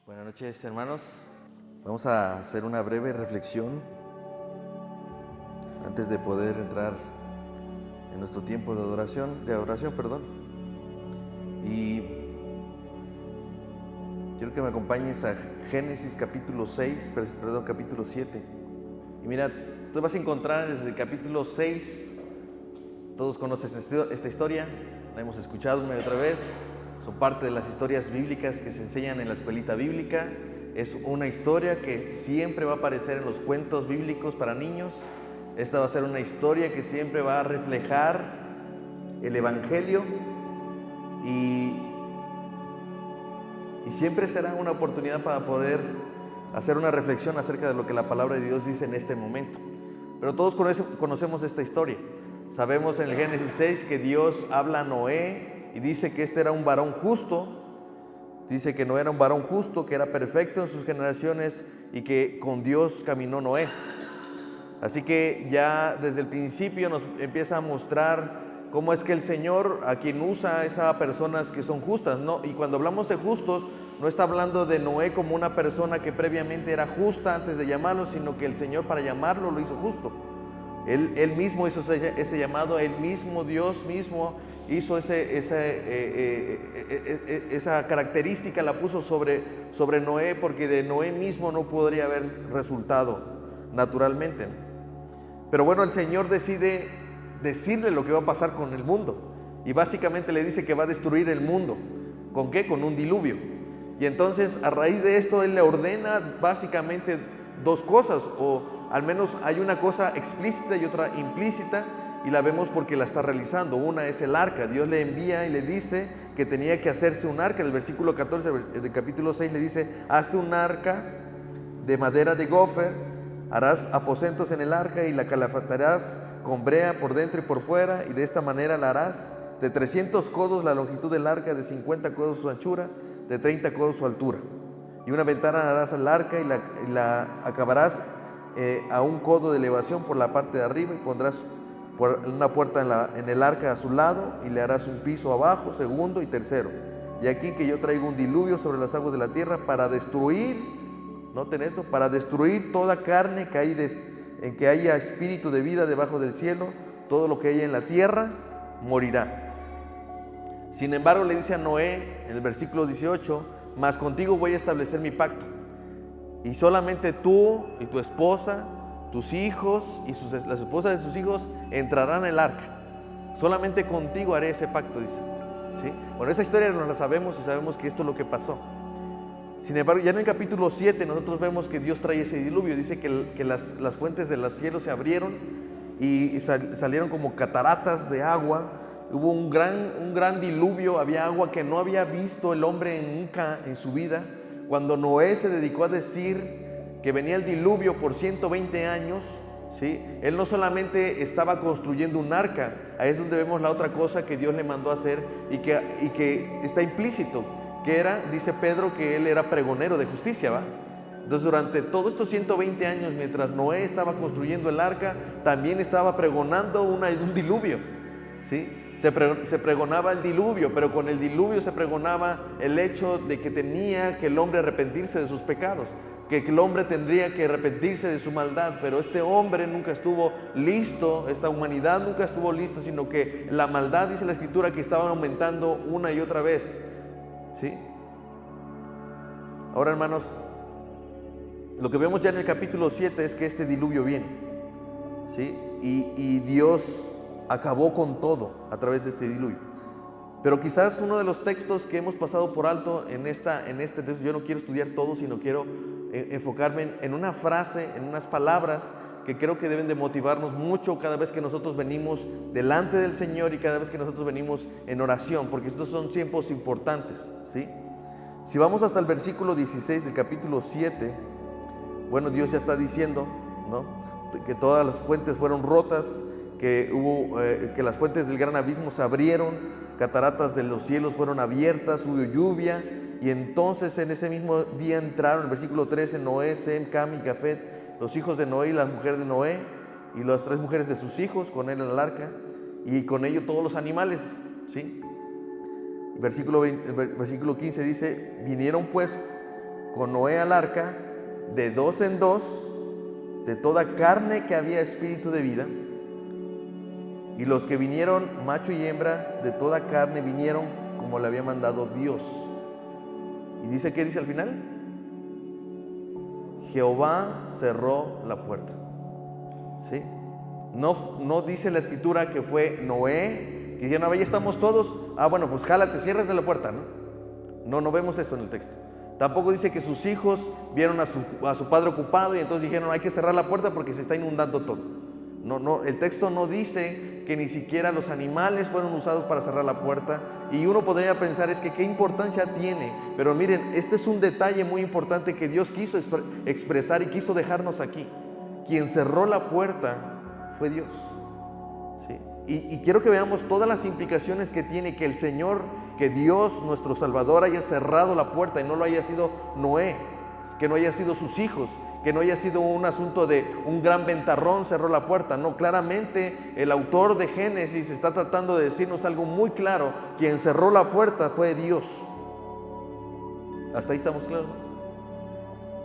Buenas noches, hermanos. Vamos a hacer una breve reflexión antes de poder entrar en nuestro tiempo de oración, Y quiero que me acompañes a Génesis capítulo 7. Y mira, tú vas a encontrar desde el capítulo 6, todos conocen esta historia, la hemos escuchado una y otra vez. Son parte de las historias bíblicas que se enseñan en la escuelita bíblica. Es una historia que siempre va a aparecer en los cuentos bíblicos para niños. Esta va a ser una historia que siempre va a reflejar el Evangelio y siempre será una oportunidad para poder hacer una reflexión acerca de lo que la palabra de Dios dice en este momento. Pero todos conocemos esta historia. Sabemos en el Génesis 6 que Dios habla a Noé y dice que este era un varón justo. Dice que Noé era un varón justo, que era perfecto en sus generaciones y que con Dios caminó Noé. Así que ya desde el principio nos empieza a mostrar cómo es que el Señor a quien usa es a personas que son justas, ¿no? Y cuando hablamos de justos, no está hablando de Noé como una persona que previamente era justa antes de llamarlo, sino que el Señor para llamarlo lo hizo justo. Él mismo hizo ese llamado, Él mismo, Dios mismo, hizo esa característica, la puso sobre Noé, porque de Noé mismo no podría haber resultado naturalmente. Pero bueno, el Señor decide decirle lo que va a pasar con el mundo. Y básicamente le dice que va a destruir el mundo. ¿Con qué? Con un diluvio. Y entonces a raíz de esto Él le ordena básicamente dos cosas, o al menos hay una cosa explícita y otra implícita, y la vemos porque la está realizando. Una es el arca. Dios le envía y le dice que tenía que hacerse un arca. En el versículo 14 del capítulo 6 le dice: hazte un arca de madera de gofer, harás aposentos en el arca y la calafatarás con brea por dentro y por fuera, y de esta manera la harás de 300 codos la longitud del arca, de 50 codos su anchura, de 30 codos su altura. Y una ventana harás al arca y la acabarás a un codo de elevación por la parte de arriba, y pondrás una puerta en el arca a su lado, y le harás un piso abajo, segundo y tercero. Y aquí que yo traigo un diluvio sobre las aguas de la tierra para destruir, noten esto, para destruir toda carne en que haya espíritu de vida debajo del cielo. Todo lo que haya en la tierra morirá. Sin embargo, le dice a Noé en el versículo 18: mas contigo voy a establecer mi pacto, y solamente tú y tu esposa, tus hijos y las esposas de sus hijos entrarán en el arca. Solamente contigo haré ese pacto, dice. ¿Sí? Bueno, esa historia no la sabemos y sabemos que esto es lo que pasó. Sin embargo, ya en el capítulo 7 nosotros vemos que Dios trae ese diluvio. Dice que las fuentes de los cielos se abrieron y salieron como cataratas de agua. Hubo un gran diluvio, había agua que no había visto el hombre nunca en su vida. Cuando Noé se dedicó a decir que venía el diluvio por 120 años, ¿sí? Él no solamente estaba construyendo un arca. Ahí es donde vemos la otra cosa que Dios le mandó a hacer y que está implícito, que era, dice Pedro, que él era pregonero de justicia, ¿va? Entonces durante todos estos 120 años, mientras Noé estaba construyendo el arca, también estaba pregonando un diluvio, ¿sí? Se pregonaba el diluvio, pero con el diluvio se pregonaba el hecho de que tenía que el hombre arrepentirse de sus pecados, que el hombre tendría que arrepentirse de su maldad. Pero este hombre nunca estuvo listo, esta humanidad nunca estuvo lista, sino que la maldad, dice la Escritura, que estaba aumentando una y otra vez, ¿sí? Ahora, hermanos, lo que vemos ya en el capítulo 7 es que este diluvio viene, ¿sí? Y Dios acabó con todo a través de este diluvio. Pero quizás uno de los textos que hemos pasado por alto en este texto, yo no quiero estudiar todo, sino quiero enfocarme en una frase, en unas palabras que creo que deben de motivarnos mucho cada vez que nosotros venimos delante del Señor y cada vez que nosotros venimos en oración, porque estos son tiempos importantes, ¿sí? Si vamos hasta el versículo 16 del capítulo 7, bueno, Dios ya está diciendo, ¿no?, que todas las fuentes fueron rotas, que las fuentes del gran abismo se abrieron, cataratas de los cielos fueron abiertas, hubo lluvia. Y entonces en ese mismo día entraron, el versículo 13, Noé, Sem, Cam y Jafet, los hijos de Noé y la mujer de Noé, y las 3 mujeres de sus hijos con él en el arca, y con ello todos los animales, ¿sí? El versículo 15 dice: vinieron pues con Noé al arca, de 2 en 2, de toda carne que había espíritu de vida. Y los que vinieron, macho y hembra, de toda carne vinieron como le había mandado Dios. Y dice, ¿qué dice al final? Jehová cerró la puerta. ¿Sí? No dice la escritura que fue Noé, que dijeron, ya estamos todos, bueno, pues jálate, ciérrate la puerta, ¿no? No vemos eso en el texto. Tampoco dice que sus hijos vieron a su padre ocupado y entonces dijeron, hay que cerrar la puerta porque se está inundando todo. No, el texto no dice que ni siquiera los animales fueron usados para cerrar la puerta, y uno podría pensar, es que qué importancia tiene, pero miren, este es un detalle muy importante que Dios quiso expresar y quiso dejarnos aquí. Quien cerró la puerta fue Dios, ¿sí? Y quiero que veamos todas las implicaciones que tiene que el Señor, que Dios, nuestro Salvador, haya cerrado la puerta y no lo haya sido Noé, que no haya sido sus hijos, que no haya sido un asunto de un gran ventarrón cerró la puerta. No, claramente el autor de Génesis está tratando de decirnos algo muy claro. Quien cerró la puerta fue Dios. ¿Hasta ahí estamos claros?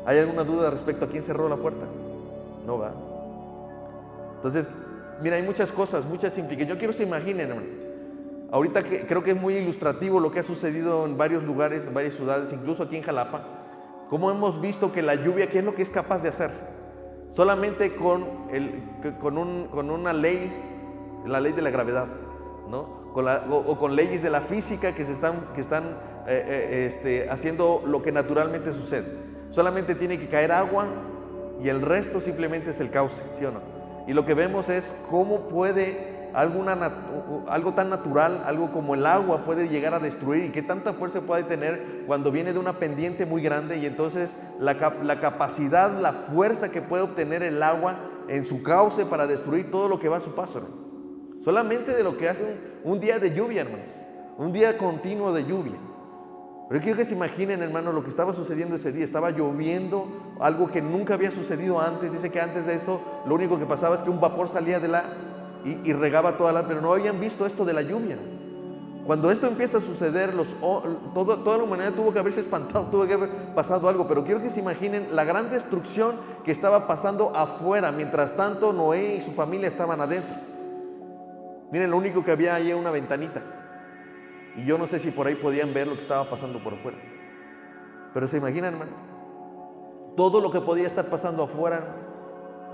¿Hay alguna duda respecto a quién cerró la puerta? No va. Entonces, mira, hay muchas cosas, muchas implicaciones. Yo quiero que se imaginen, hermano. Ahorita creo que es muy ilustrativo lo que ha sucedido en varios lugares, en varias ciudades, incluso aquí en Jalapa. Cómo hemos visto que la lluvia, ¿qué es lo que es capaz de hacer? Solamente con una ley, la ley de la gravedad, ¿no? Con leyes de la física que están haciendo lo que naturalmente sucede. Solamente tiene que caer agua y el resto simplemente es el cauce, ¿sí o no? Y lo que vemos es cómo puede algo tan natural, algo como el agua, puede llegar a destruir, y qué tanta fuerza puede tener cuando viene de una pendiente muy grande, y entonces la capacidad, la fuerza que puede obtener el agua en su cauce para destruir todo lo que va a su paso, ¿no? Solamente de lo que hace un día de lluvia, hermanos, un día continuo de lluvia. Pero quiero que se imaginen, hermanos, lo que estaba sucediendo ese día. Estaba lloviendo, algo que nunca había sucedido antes. Dice que antes de esto lo único que pasaba es que un vapor salía y regaba toda pero no habían visto esto de la lluvia. Cuando esto empieza a suceder, toda la humanidad tuvo que haberse espantado, tuvo que haber pasado algo, pero quiero que se imaginen la gran destrucción que estaba pasando afuera. Mientras tanto, Noé y su familia estaban adentro. Miren, lo único que había ahí era una ventanita, y yo no sé si por ahí podían ver lo que estaba pasando por afuera, pero se imaginan, hermano, todo lo que podía estar pasando afuera.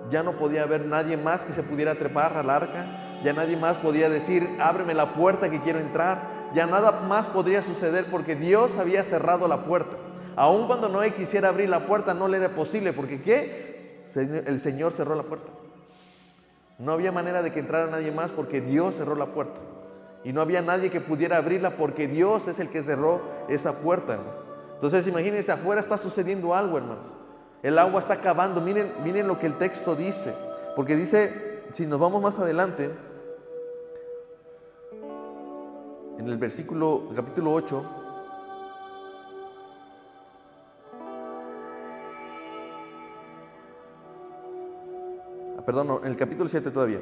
Ya no podía haber nadie más que se pudiera trepar al arca. Ya nadie más podía decir, ábreme la puerta que quiero entrar. Ya nada más podría suceder porque Dios había cerrado la puerta. Aun cuando Noé quisiera abrir la puerta, no le era posible. ¿Porque qué? El Señor cerró la puerta. No había manera de que entrara nadie más porque Dios cerró la puerta. Y no había nadie que pudiera abrirla porque Dios es el que cerró esa puerta, hermano. Entonces imagínense, afuera está sucediendo algo, hermanos. El agua está acabando. Miren lo que el texto dice. Porque dice, si nos vamos más adelante, en el capítulo 8, en el capítulo 7 todavía,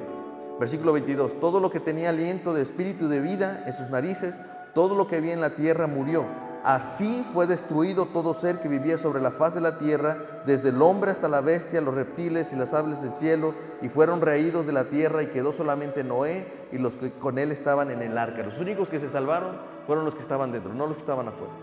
versículo 22, todo lo que tenía aliento de espíritu de vida en sus narices, todo lo que había en la tierra murió. Así fue destruido todo ser que vivía sobre la faz de la tierra, desde el hombre hasta la bestia, los reptiles y las aves del cielo, y fueron raídos de la tierra, y quedó solamente Noé y los que con él estaban en el arca. Los únicos que se salvaron fueron los que estaban dentro, no los que estaban afuera.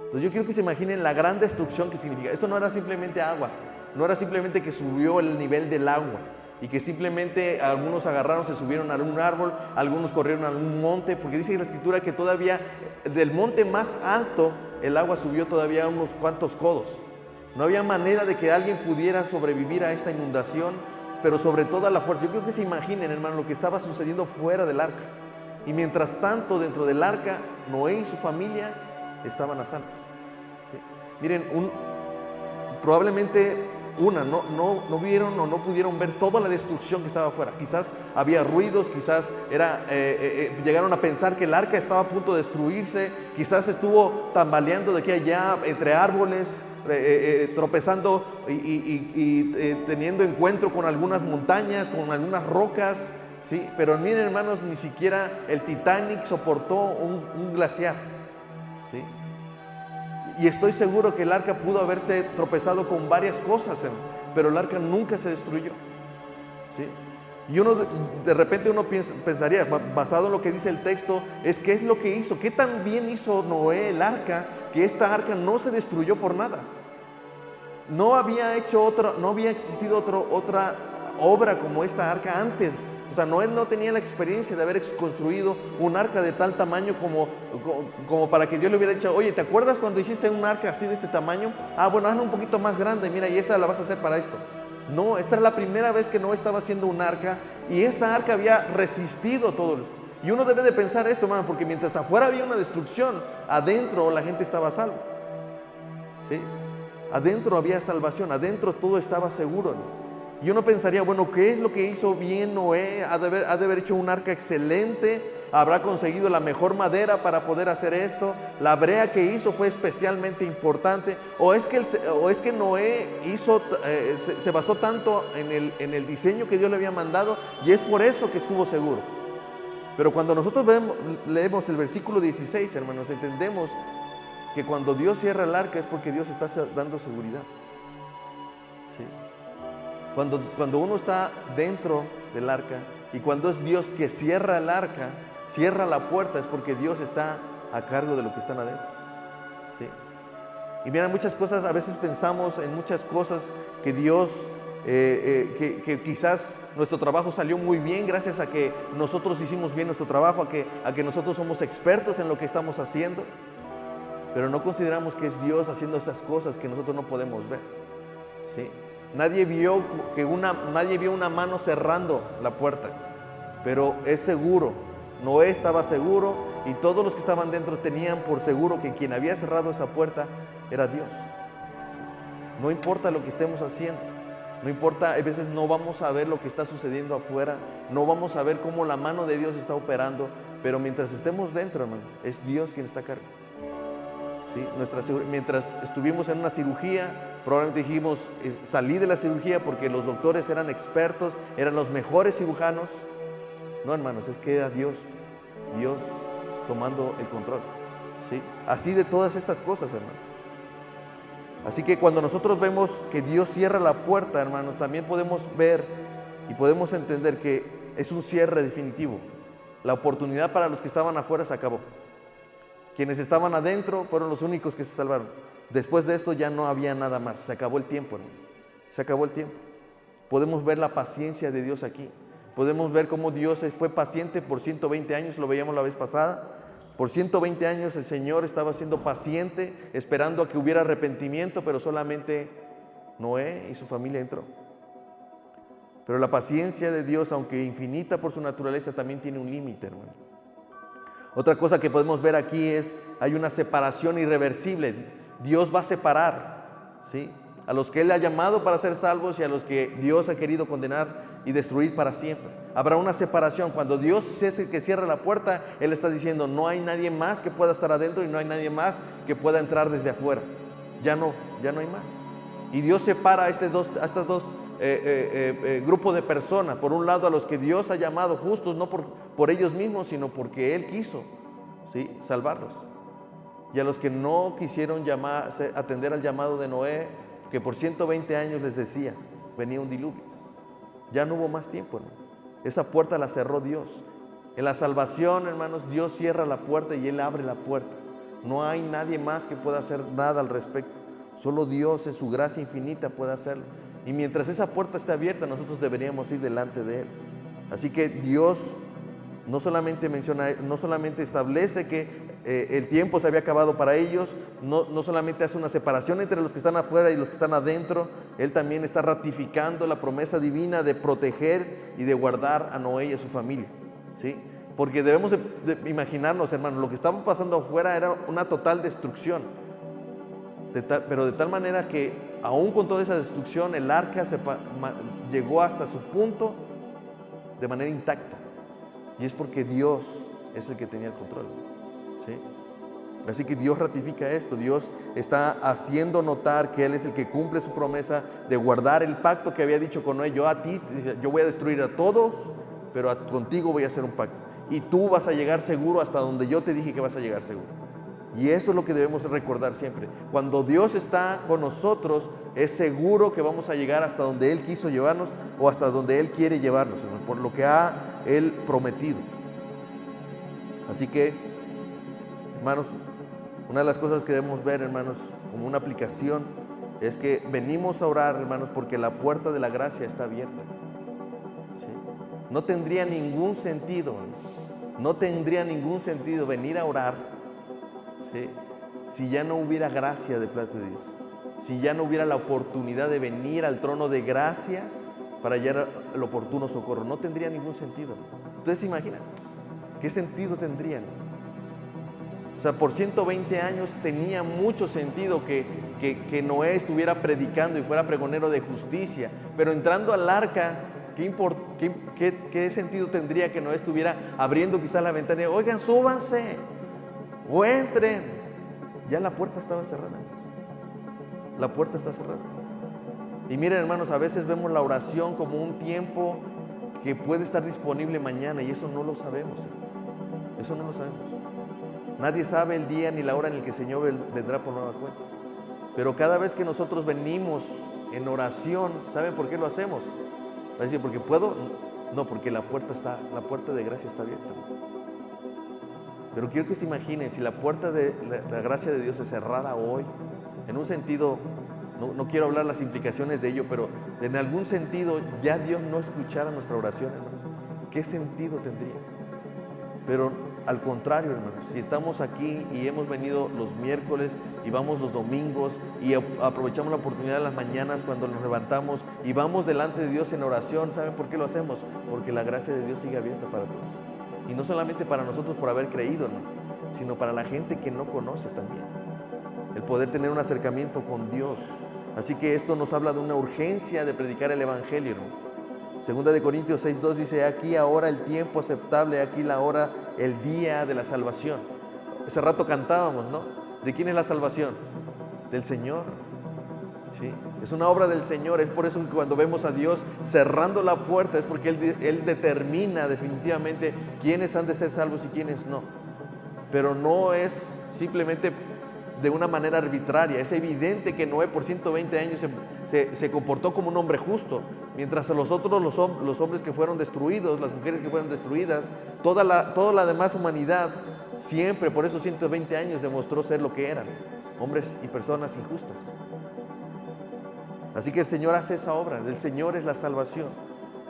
Entonces yo quiero que se imaginen la gran destrucción que significa. Esto no era simplemente agua, no era simplemente que subió el nivel del agua y que simplemente algunos agarraron, se subieron a un árbol, algunos corrieron a un monte, porque dice la escritura que todavía del monte más alto el agua subió todavía unos cuantos codos. No había manera de que alguien pudiera sobrevivir a esta inundación, pero sobre toda la fuerza. Yo creo que se imaginen, hermano, lo que estaba sucediendo fuera del arca. Y mientras tanto, dentro del arca, Noé y su familia estaban a salvo. ¿Sí? Miren, probablemente no vieron o no pudieron ver toda la destrucción que estaba afuera. Quizás había ruidos, quizás llegaron a pensar que el arca estaba a punto de destruirse, quizás estuvo tambaleando de aquí a allá entre árboles, tropezando y teniendo encuentro con algunas montañas, con algunas rocas, ¿sí? Pero miren, hermanos, ni siquiera el Titanic soportó un glaciar, ¿sí? Y estoy seguro que el arca pudo haberse tropezado con varias cosas, pero el arca nunca se destruyó. ¿Sí? Y uno de repente pensaría, basado en lo que dice el texto, es qué es lo que hizo, qué tan bien hizo Noé el arca, que esta arca no se destruyó por nada. No había existido otra obra como esta arca antes. O sea, Noé no tenía la experiencia de haber construido un arca de tal tamaño como para que Dios le hubiera dicho, oye, ¿te acuerdas cuando hiciste un arca así de este tamaño? Ah, bueno, hazla un poquito más grande, mira, y esta la vas a hacer para esto. No, esta era la primera vez que Noé estaba haciendo un arca, y esa arca había resistido todo eso. Y uno debe de pensar esto, hermano, porque mientras afuera había una destrucción, adentro la gente estaba a salvo. ¿Sí? Adentro había salvación, adentro todo estaba seguro, ¿no? Y uno pensaría, bueno, ¿qué es lo que hizo bien Noé? Ha de haber hecho un arca excelente, habrá conseguido la mejor madera para poder hacer esto, la brea que hizo fue especialmente importante, o es que Noé se basó tanto en el diseño que Dios le había mandado, y es por eso que estuvo seguro. Pero cuando nosotros leemos el versículo 16, hermanos, entendemos que cuando Dios cierra el arca es porque Dios está dando seguridad. ¿Sí? Cuando uno está dentro del arca, y cuando es Dios que cierra el arca, cierra la puerta, es porque Dios está a cargo de lo que están adentro. ¿Sí? Y mira, muchas cosas, a veces pensamos en muchas cosas que Dios, que quizás nuestro trabajo salió muy bien gracias a que nosotros hicimos bien nuestro trabajo, a que nosotros somos expertos en lo que estamos haciendo, pero no consideramos que es Dios haciendo esas cosas que nosotros no podemos ver. ¿Sí? Nadie vio una mano cerrando la puerta, pero es seguro. Noé estaba seguro, y todos los que estaban dentro tenían por seguro que quien había cerrado esa puerta era Dios. No importa lo que estemos haciendo, no importa, a veces no vamos a ver lo que está sucediendo afuera, no vamos a ver cómo la mano de Dios está operando, pero mientras estemos dentro, hermano, es Dios quien está a cargo. ¿Sí? Mientras estuvimos en una cirugía, probablemente dijimos, salí de la cirugía porque los doctores eran expertos, eran los mejores cirujanos. No, hermanos, es que era Dios tomando el control. ¿Sí? Así de todas estas cosas, hermanos. Así que cuando nosotros vemos que Dios cierra la puerta, hermanos, también podemos ver y podemos entender que es un cierre definitivo. La oportunidad para los que estaban afuera se acabó. Quienes estaban adentro fueron los únicos que se salvaron. Después de esto ya no había nada más. Se acabó el tiempo, hermano. Se acabó el tiempo. Podemos ver la paciencia de Dios aquí. Podemos ver cómo Dios fue paciente por 120 años, lo veíamos la vez pasada. Por 120 años el Señor estaba siendo paciente, esperando a que hubiera arrepentimiento, pero solamente Noé y su familia entró. Pero la paciencia de Dios, aunque infinita por su naturaleza, también tiene un límite, hermano. Otra cosa que podemos ver aquí es, hay una separación irreversible. Dios va a separar, ¿sí?, a los que Él ha llamado para ser salvos y a los que Dios ha querido condenar y destruir para siempre. Habrá una separación. Cuando Dios es el que cierra la puerta, Él está diciendo, no hay nadie más que pueda estar adentro y no hay nadie más que pueda entrar desde afuera. Ya no hay más. Y Dios separa a estos dos grupos de personas. Por un lado, a los que Dios ha llamado justos, no por ellos mismos, sino porque Él quiso, ¿sí?, salvarlos. Y a los que no quisieron atender al llamado de Noé, que por 120 años les decía, venía un diluvio. Ya no hubo más tiempo, hermano. Esa puerta la cerró Dios. En la salvación, hermanos, Dios cierra la puerta y Él abre la puerta. No hay nadie más que pueda hacer nada al respecto. Solo Dios en su gracia infinita puede hacerlo. Y mientras esa puerta esté abierta, nosotros deberíamos ir delante de Él. Así que Dios no solamente establece que el tiempo se había acabado para ellos, no solamente hace una separación entre los que están afuera y los que están adentro, Él también está ratificando la promesa divina de proteger y de guardar a Noé y a su familia, ¿sí? Porque debemos de imaginarnos, hermanos, lo que estaba pasando afuera era una total destrucción, pero de tal manera que aún con toda esa destrucción, el arca llegó hasta su punto de manera intacta, y es porque Dios es el que tenía el control. ¿Sí? Así que Dios ratifica esto. Dios está haciendo notar que Él es el que cumple su promesa de guardar el pacto que había dicho con Noé. Yo voy a destruir a todos, pero contigo voy a hacer un pacto, y tú vas a llegar seguro hasta donde yo te dije que vas a llegar seguro. Y eso es lo que debemos recordar siempre. Cuando Dios está con nosotros, es seguro que vamos a llegar hasta donde Él quiso llevarnos o hasta donde Él quiere llevarnos, hermanos, por lo que ha Él prometido. Así que, hermanos, una de las cosas que debemos ver, hermanos, como una aplicación, es que venimos a orar, hermanos, porque la puerta de la gracia está abierta. ¿Sí? No tendría ningún sentido, no tendría ningún sentido venir a orar, ¿sí?, si ya no hubiera gracia de parte de Dios, si ya no hubiera la oportunidad de venir al trono de gracia para hallar el oportuno socorro. No tendría ningún sentido. Ustedes se imaginan, ¿qué sentido tendrían? O sea, por 120 años tenía mucho sentido que Noé estuviera predicando y fuera pregonero de justicia, pero entrando al arca, ¿qué sentido tendría que Noé estuviera abriendo quizás la ventana y, oigan, súbanse o entren? Ya la puerta estaba cerrada. La puerta está cerrada. Y miren, hermanos, a veces vemos la oración como un tiempo que puede estar disponible mañana, y eso no lo sabemos. Eso no lo sabemos. Nadie sabe el día ni la hora en el que el Señor vendrá por nueva cuenta. Pero cada vez que nosotros venimos en oración, ¿saben por qué lo hacemos? Va a decir, ¿porque puedo? No, porque la puerta de gracia está abierta. Pero quiero que se imaginen, si la puerta de la gracia de Dios se cerrara hoy, en un sentido, no quiero hablar las implicaciones de ello, pero en algún sentido ya Dios no escuchara nuestra oración, hermanos, ¿qué sentido tendría? Pero al contrario, hermanos, si estamos aquí y hemos venido los miércoles y vamos los domingos y aprovechamos la oportunidad de las mañanas cuando nos levantamos y vamos delante de Dios en oración, ¿saben por qué lo hacemos? Porque la gracia de Dios sigue abierta para todos. Y no solamente para nosotros por haber creído, ¿no?, sino para la gente que no conoce también. El poder tener un acercamiento con Dios. Así que esto nos habla de una urgencia de predicar el Evangelio, hermanos. Segunda de Corintios 6:2 dice, aquí ahora el tiempo aceptable, aquí la hora, el día de la salvación. Hace rato cantábamos, ¿no? ¿De quién es la salvación? Del Señor. ¿Sí? Es una obra del Señor. Es por eso que cuando vemos a Dios cerrando la puerta, es porque Él determina definitivamente quiénes han de ser salvos y quiénes no. Pero no es simplemente de una manera arbitraria. Es evidente que Noé por 120 años se comportó como un hombre justo, mientras a los otros, los hombres que fueron destruidos, las mujeres que fueron destruidas, toda la demás humanidad siempre por esos 120 años demostró ser lo que eran, hombres y personas injustas. Así que el Señor hace esa obra, el Señor es la salvación.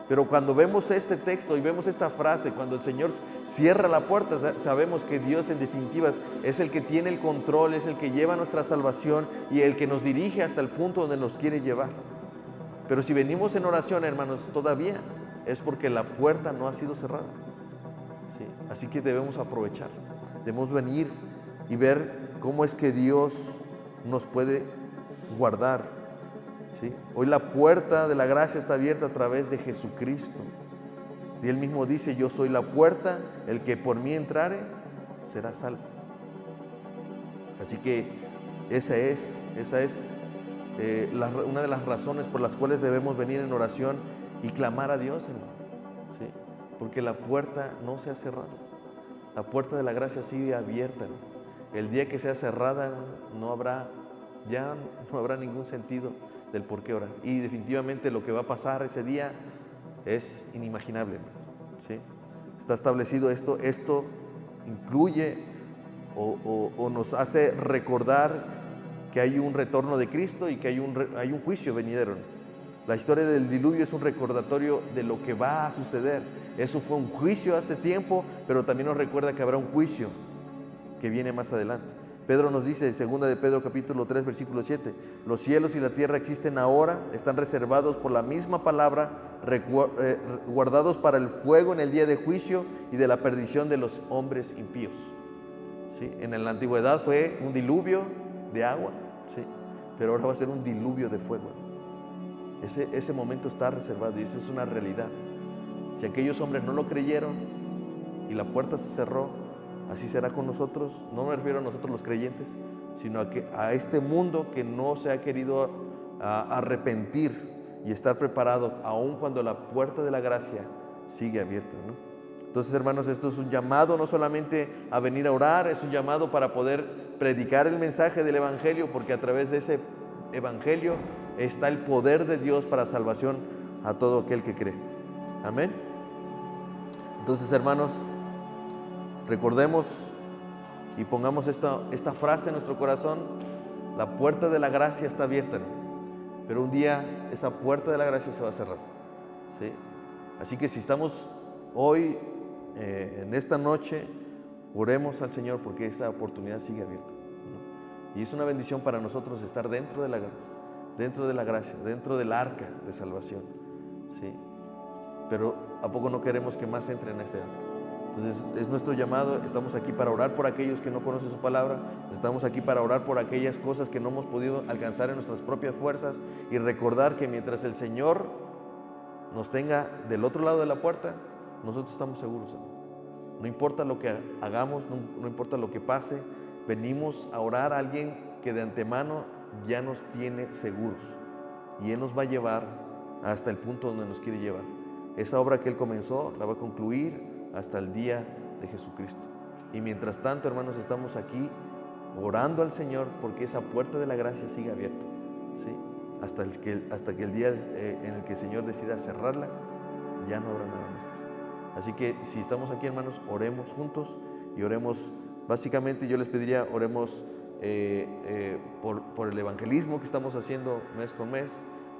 Pero cuando vemos este texto y vemos esta frase, cuando el Señor cierra la puerta, sabemos que Dios en definitiva es el que tiene el control, es el que lleva nuestra salvación y el que nos dirige hasta el punto donde nos quiere llevar. Pero si venimos en oración, hermanos, todavía es porque la puerta no ha sido cerrada. ¿Sí? Así que debemos aprovechar, debemos venir y ver cómo es que Dios nos puede guardar. ¿Sí? Hoy la puerta de la gracia está abierta a través de Jesucristo. Y Él mismo dice, yo soy la puerta, el que por mí entrare será salvo. Así que esa es una de las razones por las cuales debemos venir en oración y clamar a Dios, hermano. ¿Sí? Porque la puerta no se ha cerrado. La puerta de la gracia sigue abierta, hermano. El día que sea cerrada ya no habrá ningún sentido del por qué orar. Y definitivamente lo que va a pasar ese día es inimaginable, ¿sí? Está establecido esto incluye o nos hace recordar que hay un retorno de Cristo y que hay un juicio venidero. La historia del diluvio es un recordatorio de lo que va a suceder. Eso fue un juicio hace tiempo, pero también nos recuerda que habrá un juicio que viene más adelante. Pedro nos dice en 2 de Pedro capítulo 3 versículo 7, los cielos y la tierra existen ahora, están reservados por la misma palabra, guardados para el fuego en el día de juicio y de la perdición de los hombres impíos. ¿Sí? En la antigüedad fue un diluvio de agua, ¿sí? Pero ahora va a ser un diluvio de fuego. Ese momento está reservado y eso es una realidad. Si aquellos hombres no lo creyeron y la puerta se cerró, así será con nosotros. No me refiero a nosotros los creyentes, sino a este mundo que no se ha querido arrepentir y estar preparado, aun cuando la puerta de la gracia sigue abierta, ¿no? Entonces, hermanos, esto es un llamado no solamente a venir a orar, es un llamado para poder predicar el mensaje del Evangelio, porque a través de ese Evangelio está el poder de Dios para salvación a todo aquel que cree. Amén. Entonces, hermanos, recordemos y pongamos esta frase en nuestro corazón: la puerta de la gracia está abierta, pero un día esa puerta de la gracia se va a cerrar, ¿sí? Así que si estamos hoy, en esta noche, oremos al Señor porque esa oportunidad sigue abierta, ¿no? Y es una bendición para nosotros estar dentro de la gracia, dentro del arca de salvación, ¿sí? Pero ¿a poco no queremos que más entren en este arca? Entonces es nuestro llamado. Estamos aquí para orar por aquellos que no conocen su palabra. Estamos aquí para orar por aquellas cosas que no hemos podido alcanzar en nuestras propias fuerzas, y recordar que mientras el Señor nos tenga del otro lado de la puerta, nosotros estamos seguros. No importa lo que hagamos, no importa lo que pase, venimos a orar a alguien que de antemano ya nos tiene seguros, y Él nos va a llevar hasta el punto donde nos quiere llevar. Esa obra que Él comenzó la va a concluir hasta el día de Jesucristo. Y mientras tanto, hermanos, estamos aquí orando al Señor porque esa puerta de la gracia siga abierta, ¿sí? Hasta que el día en el que el Señor decida cerrarla, ya no habrá nada más que hacer. Así que si estamos aquí, hermanos, oremos juntos, y oremos, básicamente yo les pediría, oremos por el evangelismo que estamos haciendo mes con mes,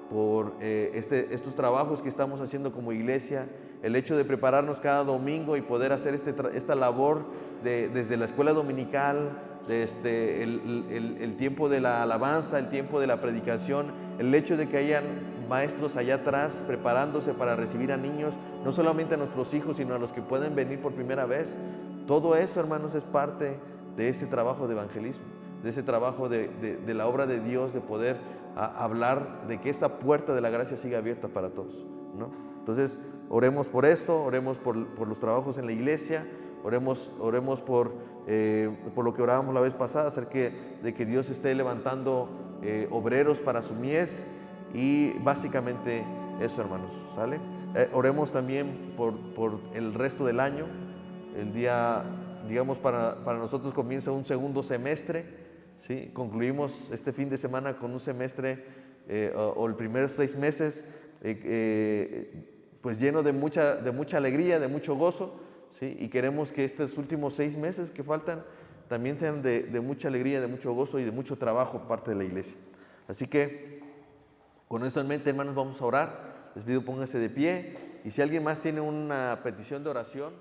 por estos trabajos que estamos haciendo como iglesia, el hecho de prepararnos cada domingo y poder hacer esta labor desde la escuela dominical, el tiempo de la alabanza, el tiempo de la predicación, el hecho de que hayan maestros allá atrás preparándose para recibir a niños, no solamente a nuestros hijos, sino a los que pueden venir por primera vez. Todo eso, hermanos, es parte de ese trabajo de evangelismo, de ese trabajo de la obra de Dios, de poder hablar de que esta puerta de la gracia siga abierta para todos, ¿no? Entonces, oremos por esto, oremos por los trabajos en la iglesia, oremos por lo que orábamos la vez pasada, acerca de que Dios esté levantando obreros para su mies, y básicamente eso, hermanos, ¿sale? Oremos también por el resto del año. El día, digamos, para nosotros comienza un segundo semestre, ¿sí? Concluimos este fin de semana con un semestre o el primer 6 meses pues lleno de mucha alegría, de mucho gozo, ¿sí? Y queremos que estos últimos 6 meses que faltan también sean de mucha alegría, de mucho gozo y de mucho trabajo por parte de la iglesia. Así que con eso en mente, hermanos, vamos a orar. Les pido pónganse de pie, y si alguien más tiene una petición de oración.